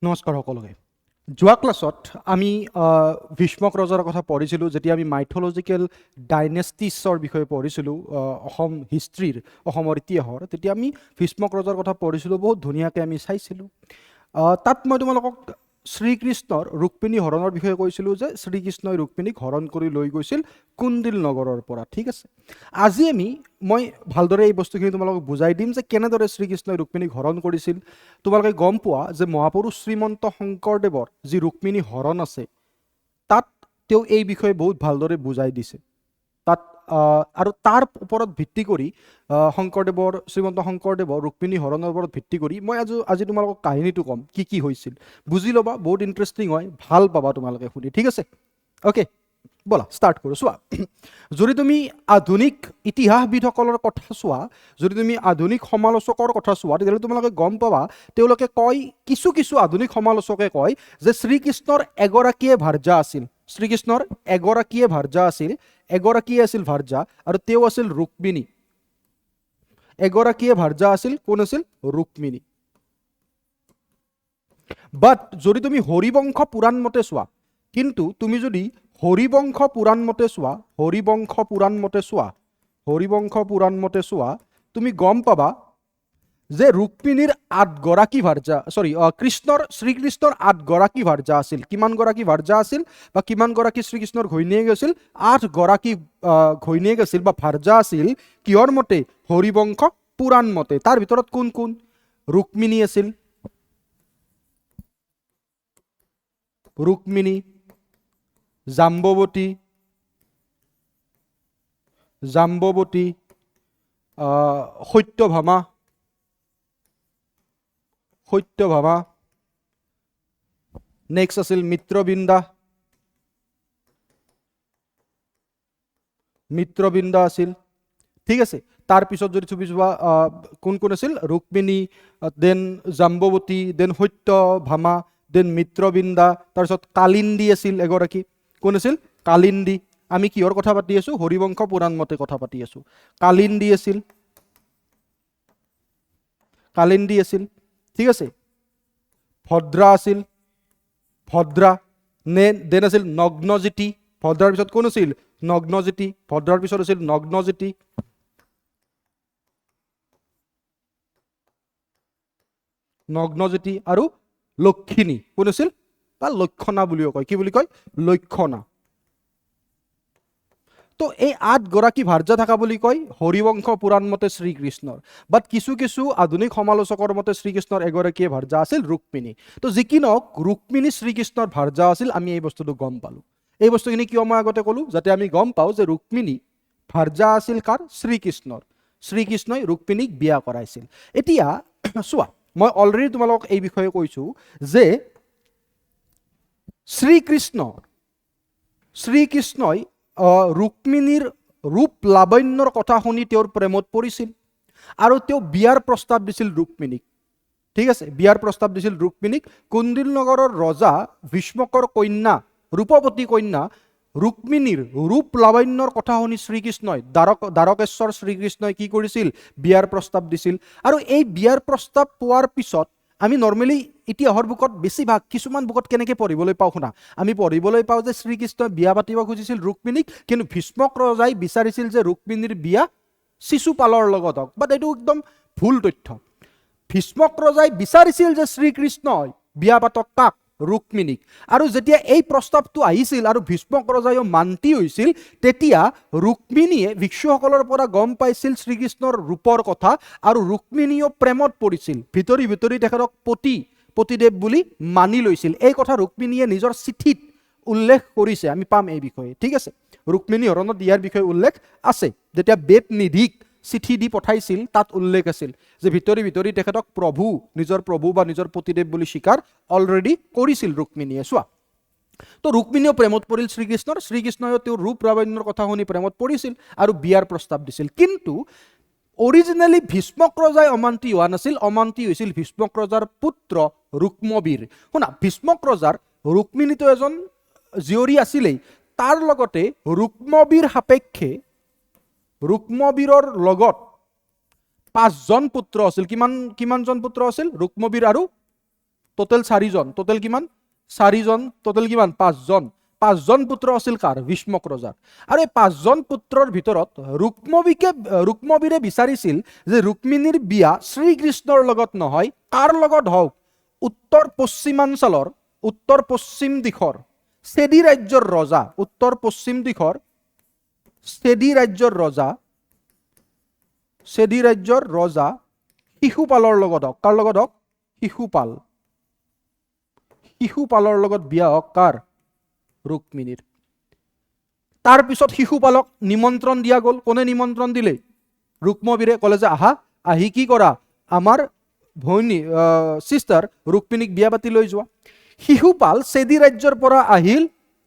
নমস্কাৰ সকলোকে। যোৱা ক্লাছত আমি ভীষ্মক ৰজাৰ কথা পঢ়িছিলোঁ, যেতিয়া আমি মাইথলজিকেল ডাইনেষ্টিছৰ বিষয়ে পঢ়িছিলোঁ, অসম হিষ্ট্ৰীৰ, অসমৰ ইতিহাসৰ, তেতিয়া আমি ভীষ্মক ৰজাৰ কথা পঢ়িছিলোঁ, বহুত ধুনীয়াকৈ আমি চাইছিলোঁ। তাত মই তোমালোকক শ্ৰীকৃষ্ণৰ ৰুক্মিণী হৰণৰ বিষয়ে কৈছিলোঁ যে শ্ৰীকৃষ্ণই ৰুক্মিণীক হৰণ কৰি লৈ গৈছিল কুন্দিল নগৰৰ পৰা। ঠিক আছে, আজি মই ভালদৰে এই বস্তুখিনি তোমালোকক বুজাই দিম যে কেনেদৰে শ্ৰীকৃষ্ণই ৰুক্মিণীক হৰণ কৰিছিল। তোমালোকে গম পোৱা যে মহাপুৰুষ শ্ৰীমন্ত শংকৰদেৱৰ যি ৰুক্মিণী হৰণ আছে, তাত তেওঁ এই বিষয়ে বহুত ভালদৰে বুজাই দিছে। তাত আৰু তাৰ ওপৰত ভিত্তি কৰি শ্ৰীমন্ত শংকৰদেৱৰ ৰুক্মিণী হৰণৰ ওপৰত ভিত্তি কৰি মই আজি তোমালোকক কাহিনীটো ক'ম, কি কি হৈছিল। বুজি ল'বা, বহুত ইণ্টাৰেষ্টিং হয়, ভাল পাবা তোমালোকে শুনি। ঠিক আছে, অ'কে, ব'লা ষ্টাৰ্ট কৰোঁ। চোৱা, যদি তুমি আধুনিক ইতিহাসবিদসকলৰ কথা চোৱা, যদি তুমি আধুনিক সমালোচকৰ কথা চোৱা, তেতিয়াহ'লে তোমালোকে গম পাবা, তেওঁলোকে কয়, কিছু আধুনিক সমালোচকে কয় যে শ্ৰীকৃষ্ণৰ এগৰাকীয়ে ভাৰ্যা আছিল। শ্ৰীকৃষ্ণৰ এগৰাকীয়ে ভাৰ্যা আছিল, এগৰাকীয়ে আছিল ভাৰ্যা, আৰু তেওঁ আছিল ৰুক্মিণী। এগৰাকীয়ে ভাৰ্যা আছিল, কোন আছিল? ৰুক্মিণী। বাট যদি তুমি হৰিবংশ পুৰাণ মতে চোৱা, কিন্তু তুমি যদি হৰিবংশ পুৰাণ মতে চোৱা, তুমি গম পাবা যে ৰুক্মিণীৰ 8গৰাকী ভাৰ্যা, শ্ৰীকৃষ্ণৰ 8গৰাকী ভাৰ্যা আছিল। কিমান গৰাকী ভাৰ্যা আছিল বা কিমান গৰাকী শ্ৰীকৃষ্ণৰ ঘৈণীয়েক আছিল? 8গৰাকী ঘৈণীয়েক আছিল বা ভাৰ্যা আছিল। কিহৰ মতে? হৰিবংশ পুৰাণ মতে। তাৰ ভিতৰত কোন কোন? ৰুক্মিণী আছিল, ৰুক্মিণী, জাম্বৱতী, সত্যভামা, নেক্সট আছিল মিত্ৰবিন্দা আছিল। ঠিক আছে, তাৰপিছত যদি তুমি চোৱা কোন কোন আছিল? Rukmini, then Jambavati, then Satyabhama, then Mitravinda, তাৰপিছত কালিন্দী আছিল এগৰাকী। কোন আছিল? কালিন্দী। আমি কিহৰ কথা পাতি আছো? হৰিবংশ পুৰাণ মতে কথা পাতি আছো। কালিন্দী আছিল। ঠিক আছে, ভদ্ৰা আছিল, দেন আছিল নগ্নজিতি। ভদ্ৰাৰ পিছত কোন আছিল? নগ্নজিতি। ভদ্ৰাৰ পিছত আছিল নগ্নজিতি। আৰু লক্ষিণী। কোন আছিল? বা লক্ষণা বুলিও কয়। কি বুলি কয়? লক্ষণা। তো এই 8গৰাকী ভাৰ্যা থকা বুলি কয় হৰিবংশ পুৰাণ মতে শ্ৰীকৃষ্ণৰ। বাট কিছু আধুনিক সমালোচকৰ মতে শ্ৰীকৃষ্ণৰ এগৰাকীয়ে ভাৰ্যা আছিল, ৰুক্মিণী। তো যি কি নহওক, ৰুক্মিণী শ্ৰীকৃষ্ণৰ ভাৰ্যা আছিল। আমি এই বস্তুটো গম পালো। এই বস্তুখিনি কিয় মই আগতে ক'লো? যাতে আমি গম পাওঁ যে ৰুক্মিণী ভাৰ্যা আছিল কাৰ? শ্ৰীকৃষ্ণৰ। শ্ৰীকৃষ্ণই ৰুক্মিণীক বিয়া কৰাইছিল। এতিয়া চোৱা, মই অলৰেডি তোমালোকক এই বিষয়ে কৈছো যে শ্ৰীকৃষ্ণই ৰুক্মিণীৰ ৰূপ লাৱণ্যৰ কথা শুনি তেওঁৰ প্ৰেমত পৰিছিল, আৰু তেওঁ বিয়াৰ প্ৰস্তাৱ দিছিল ৰুক্মিণীক। ঠিক আছে, বিয়াৰ প্ৰস্তাৱ দিছিল ৰুক্মিণীক। কুন্দিল নগৰৰ ৰজা ভীষ্মকৰ কন্যা, ৰূপৱতী কন্যা ৰুক্মিণীৰ ৰূপ লাৱণ্যৰ কথা শুনি শ্ৰীকৃষ্ণই, দ্বাৰকেশ্বৰ শ্ৰীকৃষ্ণই কি কৰিছিল? বিয়াৰ প্ৰস্তাৱ দিছিল। আৰু এই বিয়াৰ প্ৰস্তাৱ পোৱাৰ পিছত আমি নৰ্মেলি ইতিহাসৰ বুকত বেছিভাগ, কিছুমান বুকত কেনেকৈ পঢ়িবলৈ পাওঁ শুনা, আমি পঢ়িবলৈ পাওঁ যে শ্ৰীকৃষ্ণই বিয়া পাতিব খুজিছিল ৰুক্মিণীক, কিন্তু ভীষ্মক ৰজাই বিচাৰিছিল যে ৰুক্মিণীৰ বিয়া শিশুপালৰ লগত হওক। বাট এইটো একদম ভুল তথ্য। ভীষ্মক ৰজাই বিচাৰিছিল যে শ্ৰীকৃষ্ণই বিয়া পাতক কাক? ৰুক্মিণীক। আৰু যেতিয়া এই প্ৰস্তাৱটো আহিছিল আৰু ভীষ্মক ৰজায়ো মান্তি হৈছিল, তেতিয়া ৰুক্মিণীয়ে ভিক্ষুসকলৰ পৰা গম পাইছিল শ্ৰীকৃষ্ণৰ ৰূপৰ কথা, আৰু ৰুক্মিণীয়েও প্ৰেমত পৰিছিল। ভিতৰি তেখেতক পতিদেৱ বুলি মানি লৈছিল। এই কথা ৰুক্মিণীয়ে নিজৰ চিঠিত উল্লেখ কৰিছে, আমি পাম এই বিষয়ে। ঠিক আছে, ৰুক্মিণী হৰণত ইয়াৰ বিষয়ে উল্লেখ আছে। যেতিয়া বেদ নিধিক চিঠি দি পঠাইছিল, তাত উল্লেখ আছিল যে ভিতৰি তেখেতক নিজৰ প্ৰভু বা নিজৰ পতিদেৱ বুলি স্বীকাৰ অলৰেডি কৰিছিল ৰুক্মিণীয়ে। চোৱা, তো ৰুক্মিণীয়েও প্ৰেমত পৰিল শ্ৰীকৃষ্ণয়ো তেওঁৰ ৰূপ লাৱণ্যৰ কথা শুনি প্ৰেমত পৰিছিল আৰু বিয়াৰ প্ৰস্তাৱ দিছিল। কিন্তু অৰিজিনেলি ভীষ্মক ৰজাই অমান্তি হোৱা নাছিল, অমান্তি হৈছিল ভীষ্মক ৰজাৰ পুত্ৰ ৰুক্মবীৰ। শুনা, ভীষ্মক ৰজাৰ ৰুক্মিণীতো এজন জীয়ৰী আছিলেই, তাৰ লগতে ৰুক্মবীৰ সাপেক্ষে ৰুক্মবীৰৰ লগত 5জন পুত্ৰ আছিল। কিমানজন পুত্ৰ আছিল? ৰুক্মবীৰ আৰু টোটেল 4জন, টোটেল কিমান 4জন, টোটেল কিমান 5জন, 5জন পুত্ৰ আছিল কাৰ ভীষ্মক ৰজাৰ। আৰু এই 5জন পুত্ৰৰ ভিতৰত ৰুক্মবীৰে বিচাৰিছিল যে ৰুক্মিণীৰ বিয়া শ্ৰীকৃষ্ণৰ লগত নহয়, কাৰ লগত হওক, উত্তৰ পশ্চিমাঞ্চলৰ উত্তৰ পশ্চিম দিশৰ চেদি ৰাজ্যৰ ৰজা, উত্তৰ পশ্চিম দিশৰ চেদি ৰাজ্যৰ ৰজা শিশুপালৰ লগত হওক। কাৰ লগত হওক? শিশুপালৰ লগত বিয়া হওক কাৰ? ৰুক্মিণীৰ। তাৰ পিছত শিশুপালক নিমন্ত্ৰণ দিয়া গ'ল। কোনে নিমন্ত্ৰণ দিলে? ৰুক্মবীৰে ক'লে যে আহা, আহি কি কৰা, আমাৰ ভৈনী চিষ্টাৰ ৰুক্মিণীক বিয়া পাতি লৈ যোৱা। শিশুপাল চেদি ৰাজ্যৰ পৰা আহিল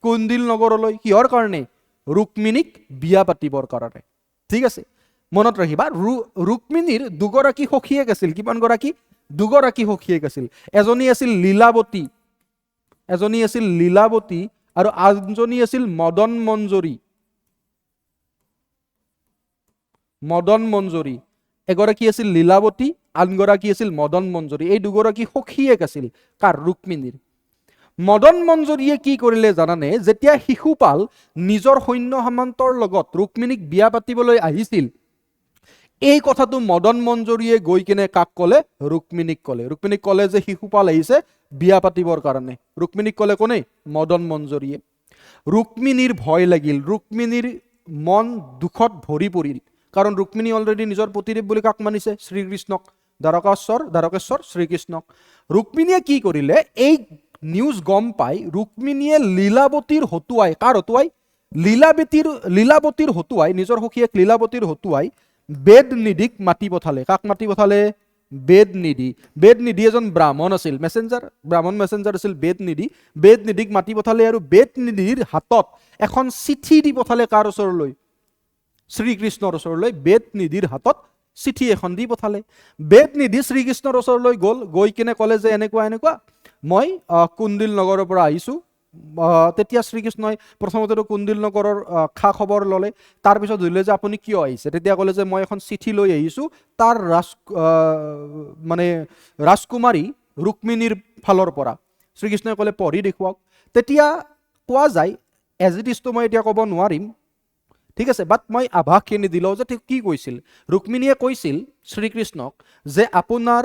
কুন্দিল নগৰলৈ। কিহৰ কাৰণে? ৰুক্মিণীক বিয়া পাতিবৰ কাৰণে। ঠিক আছে, মনত ৰাখিবা ৰুক্মিণীৰ দুগৰাকী সখীয়েক আছিল। কিমান গৰাকী? দুগৰাকী সখীয়েক আছিল। এজনী আছিল লীলাৱতী আৰু আনজনী আছিল মদন মঞ্জৰী। এগৰাকী আছিল লীলাৱতী, আনগৰাকী আছিল মদন মঞ্জৰী। এই দুগৰাকী সখীয়েক আছিল কাৰ? ৰুক্মিণীৰ। মদন মঞ্জৰীয়ে কি কৰিলে জানানে? যেতিয়া শিশুপাল নিজৰ সৈন্য সামন্তৰ লগত ৰুক্মিণীক বিয়া পাতিবলৈ আহিছিল, এই কথাটো মদন মঞ্জৰীয়ে গৈ কিনে কাক ক'লে? ৰুক্মিণীক ক'লে। ৰুক্মিণীক ক'লে যে শিশুপাল আহিছে বিয়া পাতিবৰ কাৰণে। ৰুক্মিণীক ক'লে কোনে? মদন মঞ্জৰীয়ে। ৰুক্মিণীৰ ভয় লাগিল, ৰুক্মিণীৰ মন দুখত ভৰি পৰিল। কাৰণ ৰুক্মিণী অলৰেডি নিজৰ পতিদেৱ বুলি কাক মানিছে? শ্ৰীকৃষ্ণক। দ্বাৰকেশ্বৰ শ্ৰীকৃষ্ণক। ৰুক্মিণীয়ে কি কৰিলে? এই নিউজ গম পাই ৰুক্মিণীয়ে লীলাৱতীৰ হতুৱাই, কাৰ হতুৱাই? লীলাৱতীৰ হতুৱাই, নিজৰ সখীয়েক লীলাৱতীৰ হতুৱাই বেদনিধিক মাতি পঠালে। কাক মাতি পঠালে? বেদনিধি এজন ব্ৰাহ্মণ আছিল, ব্ৰাহ্মণ মেছেঞ্জাৰ আছিল বেদনিধিক মাতি পঠালে। আৰু বেদনিধিৰ হাতত এখন চিঠি দি পঠালে। কাৰ ওচৰলৈ? শ্ৰীকৃষ্ণৰ ওচৰলৈ বেদনিধিৰ হাতত চিঠি এখন দি পঠালে। বেদনিধি শ্ৰীকৃষ্ণৰ ওচৰলৈ গ'ল, গৈ কিনে ক'লে যে এনেকুৱা মই কুন্দিল নগৰৰ পৰা আহিছোঁ। তেতিয়া শ্ৰীকৃষ্ণই প্ৰথমতেতো কুন্দিল নগৰৰ খা খবৰ ল'লে। তাৰপিছত সুধিলে যে আপুনি কিয় আহিছে? তেতিয়া ক'লে যে মই এখন চিঠি লৈ আহিছোঁ তাৰ ৰাজকুমাৰী ৰুক্মিণীৰ ফালৰ পৰা। শ্ৰীকৃষ্ণই ক'লে পঢ়ি দেখুৱাওক। তেতিয়া কোৱা যায়, এজ ইট ইজটো মই এতিয়া ক'ব নোৱাৰিম, ঠিক আছে, বাট মই আভাসখিনি দিলোঁ যে ঠিক কি কৈছিল। ৰুক্মিণীয়ে কৈছিল শ্ৰীকৃষ্ণক যে আপোনাৰ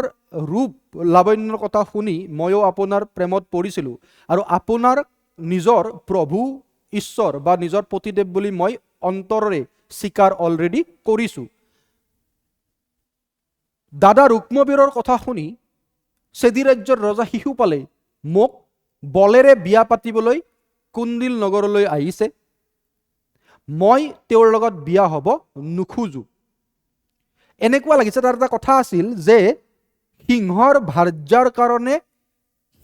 ৰূপ লাৱণ্যৰ কথা শুনি ময়ো আপোনাৰ প্ৰেমত পৰিছিলোঁ আৰু আপোনাৰ নিজৰ প্ৰভু ঈশ্বৰ বা নিজৰ পতিদেৱ বুলি মই অন্তৰেৰে স্বীকাৰ অলৰেডি কৰিছোঁ। দাদা ৰুক্মবীৰৰ কথা শুনি চেদি ৰাজ্যৰ ৰজা শিশুপালে মোক বলেৰে বিয়া পাতিবলৈ কুন্দিল নগৰলৈ আহিছে। মই তেওঁৰ লগত বিয়া হ'ব নোখোজো। এনেকুৱা লাগিছে তাৰ এটা কথা আছিল যে সিংহৰ ভাৰ্যাৰ কাৰণে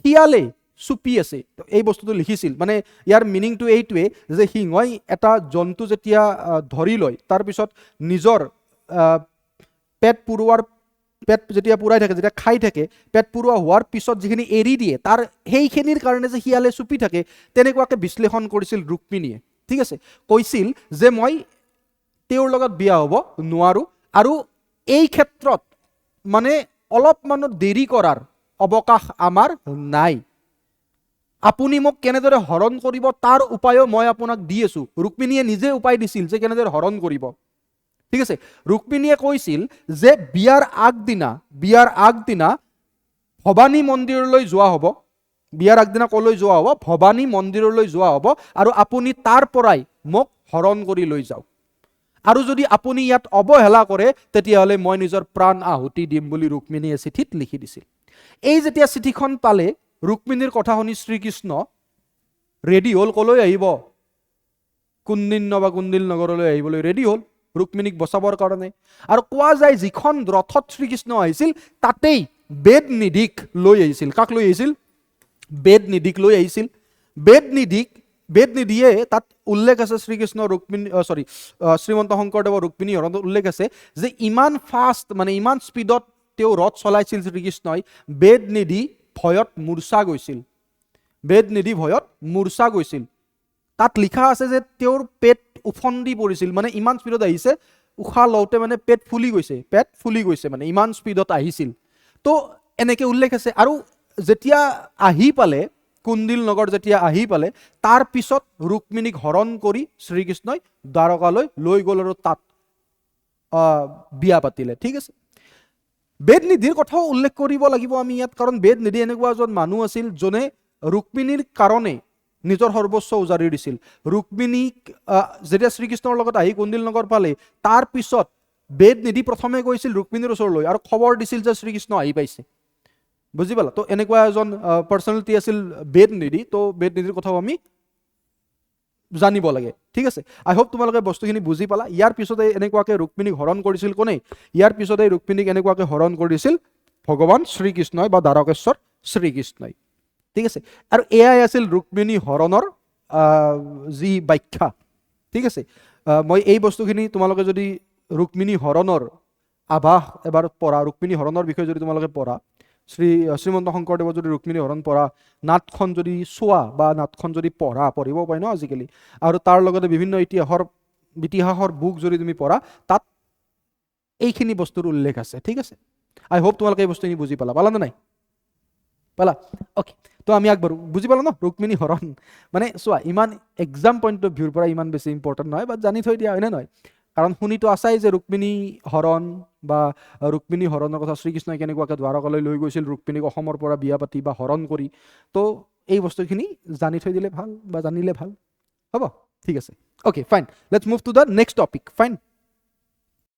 শিয়ালে চুপি আছে। এই বস্তুটো লিখিছিল, মানে ইয়াৰ মিনিংটো এইটোৱে যে সিংহই এটা জন্তু যেতিয়া ধৰি লয়, তাৰপিছত নিজৰ পেট যেতিয়া পুৰাই থাকে, যেতিয়া খাই থাকে, পেট পুৰোৱা হোৱাৰ পিছত যিখিনি এৰি দিয়ে তাৰ সেইখিনিৰ কাৰণে যে শিয়ালে চুপি থাকে, তেনেকুৱাকে বিশ্লেষণ কৰিছিল ৰুক্মিণীয়ে। ঠিক আছে, কৈছিল যে মই তেওঁৰ লগত বিয়া হ'ব নোৱাৰো আৰু এই ক্ষেত্ৰত মানে অলপমানো দেৰি কৰাৰ অৱকাশ আমাৰ নাই। আপুনি মোক কেনেদৰে হৰণ কৰিব তাৰ উপায়ো মই আপোনাক দি আছো। ৰুক্মিণীয়ে নিজে উপায় দিছিল যে কেনেদৰে হৰণ কৰিব। ঠিক আছে, ৰুক্মিণীয়ে কৈছিল যে বিয়াৰ আগদিনা ভৱানী মন্দিৰলৈ যোৱা হ'ব। বিয়াৰ আগদিনা কলৈ যোৱা হ'ব? ভৱানী মন্দিৰলৈ যোৱা হ'ব আৰু আপুনি তাৰ পৰাই মোক হৰণ কৰি লৈ যাওক। আৰু যদি আপুনি ইয়াত অৱহেলা কৰে তেতিয়াহ'লে মই নিজৰ প্ৰাণ আহুতি দিম বুলি ৰুক্মিণীয়ে চিঠিত লিখি দিছিল। এই যেতিয়া চিঠিখন পালে ৰুক্মিণীৰ কথা শুনি শ্ৰীকৃষ্ণ ৰেডি হ'ল। কলৈ আহিব? কুন্দিল নগৰলৈ আহিবলৈ ৰেডি হ'ল ৰুক্মিণীক বচাবৰ কাৰণে। আৰু কোৱা যায় যিখন ৰথত শ্ৰীকৃষ্ণ আহিছিল তাতেই বেদনিধিক লৈ আহিছিল। কাক লৈ আহিছিল? বেদনিধিক লৈ আহিছিল। বেদনিধিয়ে তাত উল্লেখ আছে শ্ৰীকৃষ্ণ শ্ৰীমন্ত শংকৰদেৱৰ ৰুক্মিণী হৰণত উল্লেখ আছে যে ইমান ফাষ্ট, মানে ইমান স্পীডত তেওঁ ৰথ চলাইছিল শ্ৰীকৃষ্ণই, বেদনিধি ভয়ত মূৰ্ছা গৈছিল। তাত লিখা আছে যে তেওঁৰ পেট উফন্দি পৰিছিল, মানে ইমান স্পীডত আহিছে, উশাহ লওঁতে মানে পেট ফুলি গৈছে, মানে ইমান স্পীডত আহিছিল। তো এনেকে উল্লেখ আছে। আৰু যেতিয়া আহি পালে, কুন্দিল নগৰ যেতিয়া আহি পালে, তাৰ পিছত ৰুক্মিণীক হৰণ কৰি শ্ৰীকৃষ্ণই দ্বাৰকালৈ লৈ গ'ল আৰু তাত বিয়া পাতিলে। ঠিক আছে, বেদনিধিৰ কথাও উল্লেখ কৰিব লাগিব আমি ইয়াত, কাৰণ বেদনিধি এনেকুৱা এজন মানুহ আছিল যোনে ৰুক্মিণীৰ কাৰণে নিজৰ সৰ্বস্ব উজাৰি দিছিল। ৰুক্মিণীক যেতিয়া শ্ৰীকৃষ্ণৰ লগত আহি কুন্দিল নগৰ পালে, তাৰ পিছত বেদনিধি প্ৰথমে গৈছিল ৰুক্মিণীৰ ওচৰলৈ আৰু খবৰ দিছিল যে শ্ৰীকৃষ্ণ আহি পাইছে। বুজি পালা? তো এনেকুৱা এজন পাৰ্চনেলিটি আছিল বেদনিধি। তো বেদনিধিৰ কথাও আমি জানিব লাগে। ঠিক আছে, আই হোপ তোমালোকে বস্তুখিনি বুজি পালা। ইয়াৰ পিছতে এনেকুৱাকে ৰুক্মিণীক হৰণ কৰিছিল কোনে? ইয়াৰ পিছতে ৰুক্মিণীক এনেকুৱাকে হৰণ কৰিছিল ভগৱান শ্ৰীকৃষ্ণই বা দ্বাৰকেশ্বৰ শ্ৰীকৃষ্ণই। ঠিক আছে, আৰু এয়াই আছিল ৰুক্মিণী হৰণৰ যি ব্যাখ্যা। ঠিক আছে, মই এই বস্তুখিনি তোমালোকে যদি ৰুক্মিণী হৰণৰ আভাস এবাৰ পঢ়া, ৰুক্মিণী হৰণৰ বিষয়ে যদি তোমালোকে পঢ়া, শ্ৰীমন্ত শংকৰদেৱৰ যদি ৰুক্মিণী হৰণ পঢ়া, নাটখন যদি চোৱা বা নাটখন যদি পঢ়িব পাৰি ন আজিকালি, আৰু তাৰ লগতে বিভিন্ন ইতিহাসৰ বুক যদি তুমি পঢ়া, তাত এইখিনি বস্তুৰ উল্লেখ আছে। ঠিক আছে, আই হোপ তোমালোকে এই বস্তুখিনি বুজি পালা নে নাই? পালা? অ'কে, তো আমি আগবাঢ়ো। বুজি পালা ন ৰুক্মিণী হৰণ মানে? চোৱা, ইমান এক্সাম পইণ্ট অফ ভিউৰ পৰা ইমান বেছি ইম্পৰ্টেণ্ট নহয়, বাট জানি থৈ দিয়া, হয়নে নহয়? কাৰণ শুনিতো আছাই যে ৰুক্মিণী হৰণ বা ৰুক্মিণী হৰণৰ কথা, শ্ৰীকৃষ্ণই কেনেকুৱাকৈ দ্বাৰকালৈ লৈ গৈছিল ৰুক্মিণীক অসমৰ পৰা বিয়া পাতি বা হৰণ কৰি। তো এই বস্তুখিনি জানি থৈ দিলে ভাল বা জানিলে ভাল। হ'ব, ঠিক আছে, okay fine, let's move to the next topic. Fine.